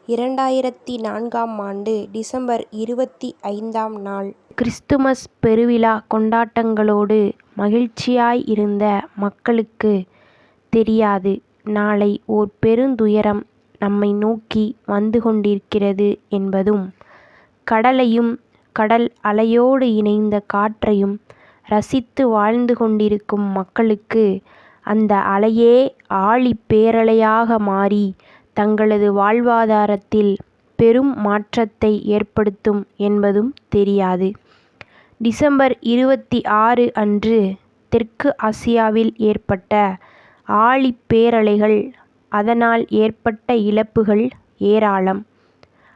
2004 December 25 நாள் Christmas பெருவிழா கொண்டாட்டங்களோடு மகிழ்ச்சியாய் இருந்த மக்களுக்கு தெரியாது, நாளை ஓர் பெருந்துயரம் நம்மை நோக்கி வந்து கொண்டிருக்கிறது என்பதும். கடலையும் கடல் அலையோடு இணைந்த காற்றையும் ரசித்து வாழ்ந்து கொண்டிருக்கும் மக்களுக்கு அந்த அலையே ஆழிப் பேரலையாக மாறி தங்களது வாழ்வாதாரத்தில் பெரும் மாற்றத்தை ஏற்படுத்தும் என்பதும் தெரியாது. டிசம்பர் 26 அன்று தெற்கு ஆசியாவில் ஏற்பட்ட ஆழிப் பேரலைகள், அதனால் ஏற்பட்ட இழப்புகள் ஏராளம்.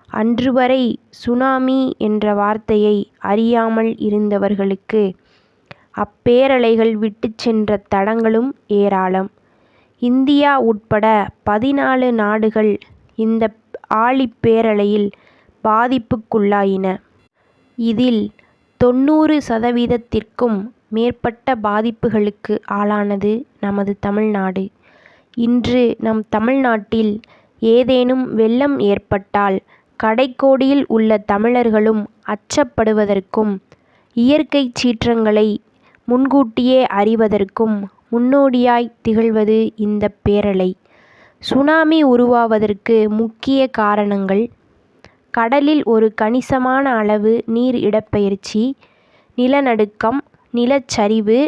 அன்று வரை சுனாமி என்ற வார்த்தையை அறியாமல் இருந்தவர்களுக்கு அப்பேரலைகள் விட்டுச் சென்ற தடங்களும் ஏராளம். இந்தியா உட்பட 14 நாடுகள் இந்த ஆழிப்பேரலையில் பாதிப்புக்குள்ளாயின. இதில் 90% மேற்பட்ட பாதிப்புகளுக்கு ஆளானது நமது தமிழ்நாடு. இன்று நம் தமிழ்நாட்டில் ஏதேனும் வெள்ளம் ஏற்பட்டால் கடைக்கோடியில் உள்ள தமிழர்களும் அச்சப்படுவதற்கும், இயற்கை சீற்றங்களை முன்கூட்டியே அறிவதற்கும் முன்னோடியாய் திகழ்வது இந்த பேரலை. சுனாமி உருவாவதற்கு முக்கிய காரணங்கள்: கடலில் ஒரு கணிசமான அளவு நீர் இடப்பெயர்ச்சி, நிலநடுக்கம், நிலச்சரிவு,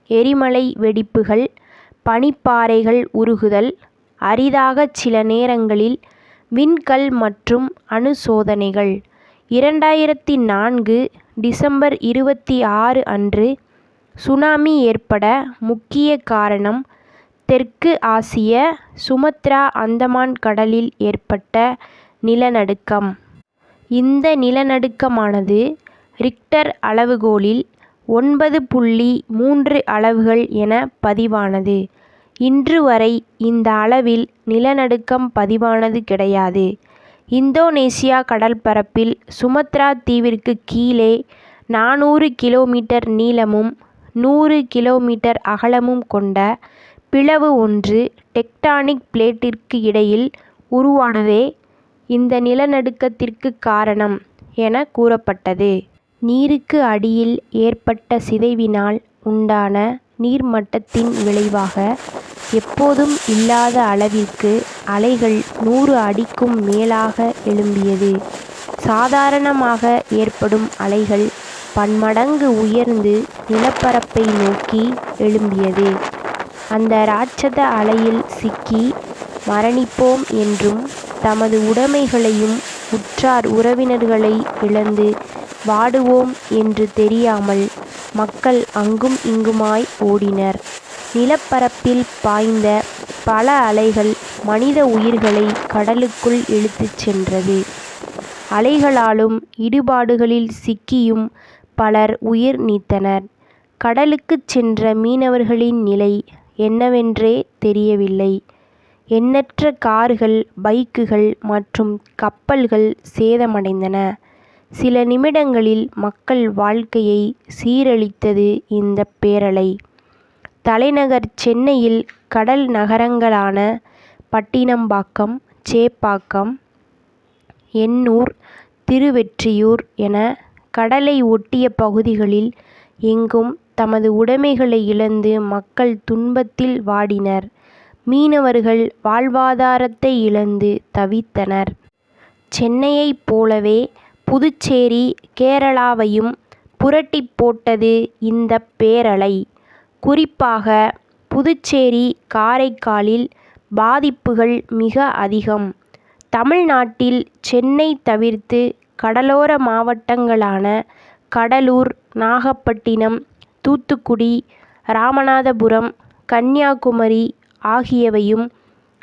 எரிமலை வெடிப்புகள், பனிப்பாறைகள் உருகுதல், அரிதாக சில நேரங்களில் விண்கல் மற்றும் அணு சோதனைகள். 2004 டிசம்பர் 26 அன்று சுனாமி ஏற்பட முக்கிய காரணம் தெற்கு ஆசிய சுமத்ரா அந்தமான் கடலில் ஏற்பட்ட நிலநடுக்கம். இந்த நிலநடுக்கமானது ரிக்டர் அளவுகோலில் 9.3 அளவுகள் என பதிவானது. இன்று வரை இந்த அளவில் நிலநடுக்கம் பதிவானது கிடையாது. இந்தோனேசியா கடற்பரப்பில் சுமத்ரா தீவிற்கு கீழே 400 கிலோமீட்டர் நீளமும் 100 கிலோமீட்டர் அகலமும் கொண்ட பிளவு ஒன்று டெக்டானிக் பிளேட்டிற்கு இடையில் உருவானதே இந்த நிலநடுக்கத்திற்கு காரணம் என கூறப்பட்டது. நீருக்கு அடியில் ஏற்பட்ட சிதைவினால் உண்டான நீர்மட்டத்தின் விளைவாக எப்போதும் இல்லாத அளவிற்கு அலைகள் 100 அடிக்கும் மேலாக எழும்பியது. சாதாரணமாக ஏற்படும் அலைகள் பன்மடங்கு உயர்ந்து நிலப்பரப்பை நோக்கி எழும்பியது. அந்த ராட்சத அலையில் சிக்கி மரணிப்போம் என்றும், தமது உடைமைகளையும் உற்றார் உறவினர்களை இழந்து வாடுவோம் என்று தெரியாமல் மக்கள் அங்கும் இங்குமாய் ஓடினர். நிலப்பரப்பில் பாய்ந்த பல அலைகள் மனித உயிர்களை கடலுக்குள் இழுத்துச் சென்றது. அலைகளாலும் இடுபாடுகளில் சிக்கியும் பலர் உயிர் நீத்தனர். கடலுக்குச் சென்ற மீனவர்களின் நிலை என்னவென்றே தெரியவில்லை. எண்ணற்ற கார்கள், பைக்குகள் மற்றும் கப்பல்கள் சேதமடைந்தன. சில நிமிடங்களில் மக்கள் வாழ்க்கையை சீரழித்தது இந்த பேரலை. தலைநகர் சென்னையில் கடல் நகரங்களான பட்டினப்பாக்கம், சேப்பாக்கம், எண்ணூர், திருவெற்றியூர் என கடலை ஒட்டிய பகுதிகளில் எங்கும் தமது உடைமைகளை இழந்து மக்கள் துன்பத்தில் வாடினர். மீனவர்கள் வாழ்வாதாரத்தை இழந்து தவித்தனர். சென்னையைப் போலவே புதுச்சேரி, கேரளாவையும் புரட்டிப் போட்டது இந்த பேரலை. குறிப்பாக புதுச்சேரி, காரைக்காலில் பாதிப்புகள் மிக அதிகம். தமிழ்நாட்டில் சென்னை தவிர்த்து கடலோர மாவட்டங்களான கடலூர், நாகப்பட்டினம், தூத்துக்குடி, ராமநாதபுரம், கன்னியாகுமரி ஆகியவையும்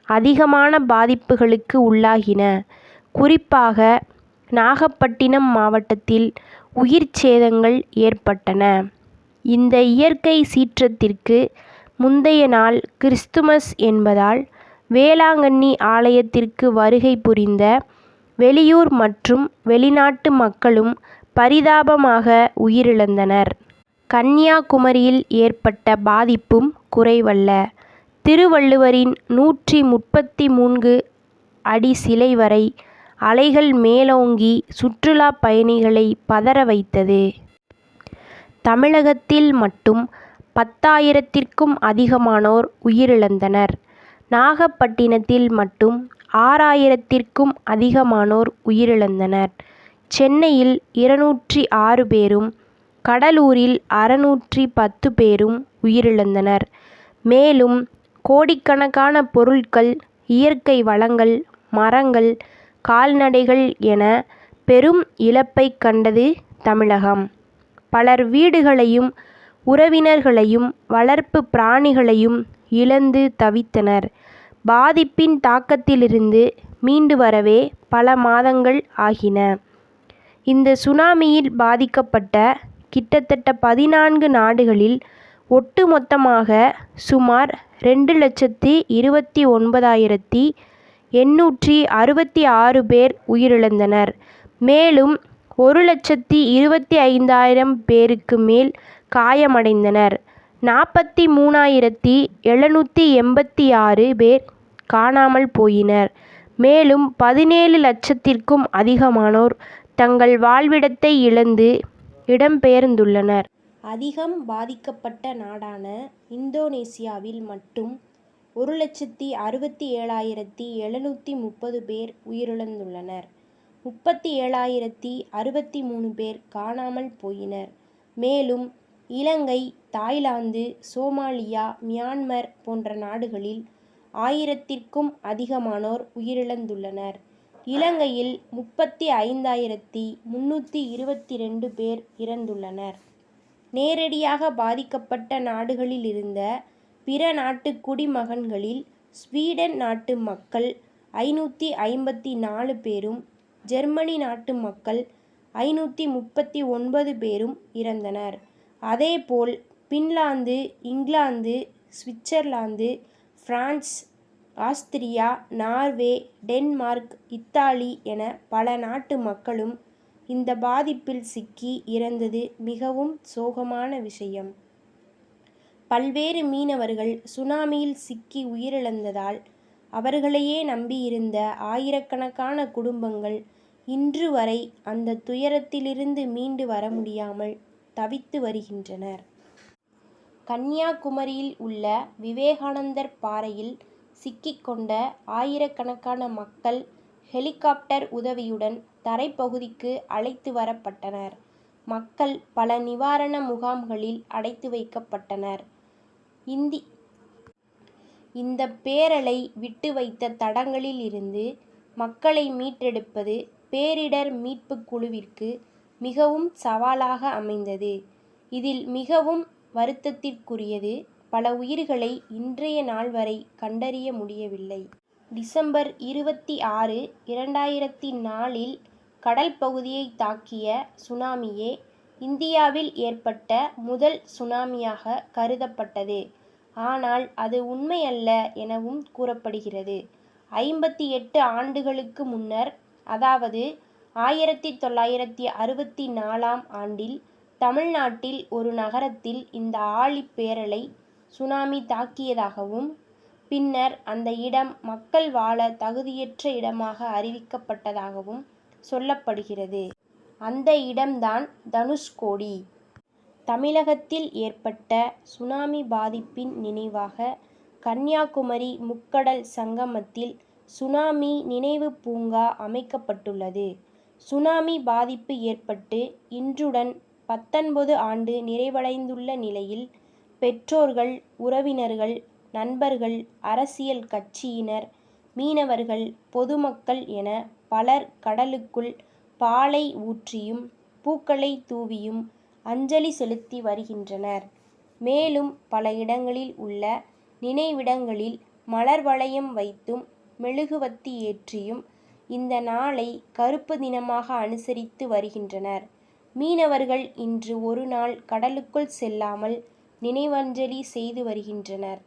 அதிகமான பாதிப்புகளுக்கு உள்ளாகின. குறிப்பாக நாகப்பட்டினம் மாவட்டத்தில் உயிர்ச் சேதங்கள் ஏற்பட்டன. இந்த இயற்கை சீற்றத்திற்கு முந்தைய நாள் கிறிஸ்துமஸ் என்பதால் வேளாங்கண்ணி ஆலயத்திற்கு வருகை புரிந்த வெளியூர் மற்றும் வெளிநாட்டு மக்களும் பரிதாபமாக உயிரிழந்தனர். கன்னியாகுமரியில் ஏற்பட்ட பாதிப்பும் குறைவல்ல. திருவள்ளுவரின் 133 அடி சிலை வரை அலைகள் மேலோங்கி சுற்றுலா பயணிகளை பதற வைத்தது. தமிழகத்தில் மட்டும் 10,000த்திற்கும் அதிகமானோர் உயிரிழந்தனர். நாகப்பட்டினத்தில் மட்டும் 6,000த்திற்கும் அதிகமானோர் உயிரிழந்தனர். சென்னையில் 206 பேரும், கடலூரில் 610 பேரும் உயிரிழந்தனர். மேலும் கோடிக்கணக்கான பொருட்கள், இயற்கை வளங்கள், மரங்கள், கால்நடைகள் என பெரும் இழப்பை கண்டது தமிழகம். பலர் வீடுகளையும், உறவினர்களையும், வளர்ப்பு பிராணிகளையும் இழந்து தவித்தனர். பாதிப்பின் தாக்கத்திலிருந்து மீண்டு வரவே பல மாதங்கள் ஆகின. இந்த சுனாமியில் பாதிக்கப்பட்ட கிட்டத்தட்ட 14 நாடுகளில் ஒட்டுமொத்தமாக சுமார் 2,29,866 பேர் உயிரிழந்தனர். மேலும் 1,25,000 பேருக்கு மேல் காயமடைந்தனர். 43,786 பேர் காணாமல் போயினர். மேலும் 17 லட்சத்திற்கும் அதிகமானோர் தங்கள் வாழ்விடத்தை இழந்து இடம்பெயர்ந்துள்ளனர். அதிகம் பாதிக்கப்பட்ட நாடான இந்தோனேசியாவில் மட்டும் 1,67,730 பேர் உயிரிழந்துள்ளனர். 37,063 பேர் காணாமல் போயினர். மேலும் இலங்கை, தாய்லாந்து, சோமாலியா, மியான்மர் போன்ற நாடுகளில் 1,000த்திற்கும் அதிகமானோர் உயிரிழந்துள்ளனர். இலங்கையில் 35,322 பேர் இறந்துள்ளனர். நேரடியாக பாதிக்கப்பட்ட நாடுகளில் இருந்த பிற நாட்டு குடிமகன்களில் ஸ்வீடன் நாட்டு மக்கள் 554 பேரும், ஜெர்மனி நாட்டு மக்கள் 539 பேரும் இறந்தனர். அதேபோல் Finland, England, Switzerland, France, Austria, Norway, Denmark, Italy என பல நாட்டு மக்களும் இந்த பாதிப்பில் சிக்கி இறந்தது மிகவும் சோகமான விஷயம். பல்வேறு மீனவர்கள் சுனாமியில் சிக்கி உயிரிழந்ததால் அவர்களையே நம்பியிருந்த ஆயிரக்கணக்கான குடும்பங்கள் இன்று வரை அந்த துயரத்திலிருந்து மீண்டு வர முடியாமல் தவித்து வருகின்றனர். கன்னியாகுமரியில் உள்ள விவேகானந்தர் பாறையில் சிக்கிக்கொண்ட ஆயிரக்கணக்கான மக்கள் ஹெலிகாப்டர் உதவியுடன் தரைப்பகுதிக்கு அழைத்து வரப்பட்டனர். மக்கள் பல நிவாரண முகாம்களில் அடைத்து வைக்கப்பட்டனர். இந்த பேரலை விட்டு வைத்த தடங்களில் இருந்து மக்களை மீட்டெடுப்பது பேரிடர் மீட்புக் குழுவிற்கு மிகவும் சவாலாக அமைந்தது. இதில் மிகவும் வருத்தத்திற்குரியது, பல உயிர்களை இன்றைய நாள் வரை கண்டறிய முடியவில்லை. டிசம்பர் 26, 2004இல் கடல் பகுதியை தாக்கிய சுனாமியே இந்தியாவில் ஏற்பட்ட முதல் சுனாமியாக கருதப்பட்டது. ஆனால் அது உண்மையல்ல எனவும் கூறப்படுகிறது. 58 ஆண்டுகளுக்கு முன்னர், அதாவது 1964ஆம் ஆண்டில் தமிழ்நாட்டில் ஒரு நகரத்தில் இந்த ஆழிப்பேரலை சுனாமி தாக்கியதாகவும், பின்னர் அந்த இடம் மக்கள் வாழ தகுதியற்ற இடமாக அறிவிக்கப்பட்டதாகவும் சொல்லப்படுகிறது. அந்த இடம்தான் தனுஷ்கோடி. தமிழகத்தில் ஏற்பட்ட சுனாமி பாதிப்பின் நினைவாக கன்னியாகுமரி முக்கடல் சங்கமத்தில் சுனாமி நினைவு பூங்கா அமைக்கப்பட்டுள்ளது. சுனாமி பாதிப்பு ஏற்பட்டு இன்றுடன் 19 ஆண்டு நிறைவடைந்துள்ள நிலையில் பெற்றோர்கள், உறவினர்கள், நண்பர்கள், அரசியல் கட்சியினர், மீனவர்கள், பொதுமக்கள் என பலர் கடலுக்குள் பாலை ஊற்றியும், பூக்களை தூவியும் அஞ்சலி செலுத்தி வருகின்றனர். மேலும் பல இடங்களில் உள்ள நினைவிடங்களில் மலர் வளையம் வைத்தும், மெழுகுவர்த்தி ஏற்றியும் இந்த நாளை கறுப்பு தினமாக அனுசரித்து வருகின்றனர். மீனவர்கள் இன்று ஒரு நாள் கடலுக்குள் செல்லாமல் நினைவஞ்சலி செய்து வருகின்றனர்.